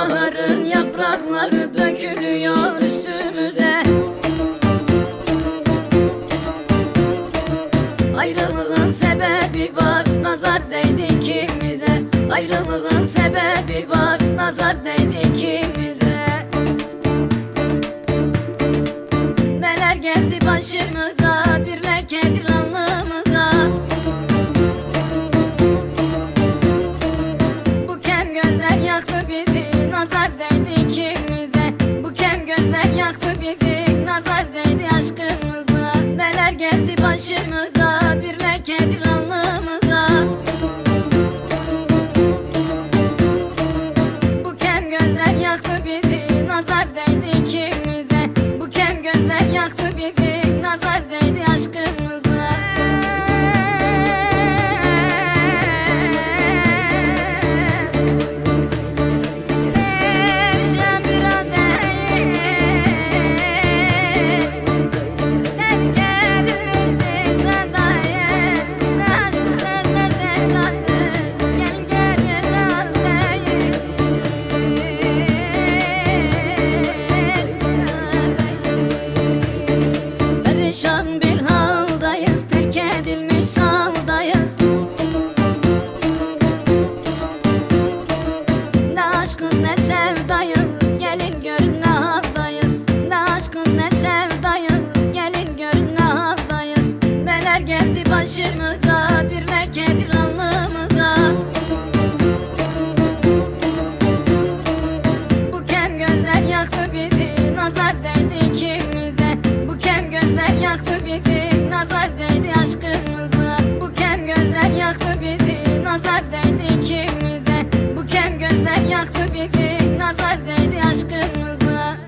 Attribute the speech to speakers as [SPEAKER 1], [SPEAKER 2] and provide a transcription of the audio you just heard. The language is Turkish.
[SPEAKER 1] baharın yaprakları dökülüyor üstümüze. Ayrılığın sebebi var, nazar değdi ikimize. Ayrılığın sebebi var, nazar değdi ikimize. Neler geldi başımıza, bir lekedir alnımıza. Bu kem gözler yaktı bizi, nazar değdi ikimize. Bu kem gözler yaktı bizi, nazar değdi aşkımıza. Neler geldi başımıza, bir lekedir alnımıza. Bu kem gözler yaktı bizi, nazar değdi ikimize. Bu kem gözler yaktı bizi, nazar değdi aşkımıza. Perişan bir haldeyim, terk edilmiş bir sendayım. Ne aşksız ne sevdasız, gelin görün haldeyiz. Perişan bir haldayız, terk edilmiş haldayız. Ne aşkız ne sevdayız, gelin görün ne haldayız. Ne aşkız ne sevdayız, gelin görün ne haldayız. Neler geldi başımıza, bir lekedir alnımıza. Bu kem gözler yaktı bizi, nazar değdi ikimize. Bu kem gözler yaktı bizi, nazar değdi aşkımıza. Bu kem gözler yaktı bizi, nazar değdi ikimize. Bu kem gözler yaktı bizi, nazar değdi aşkımıza.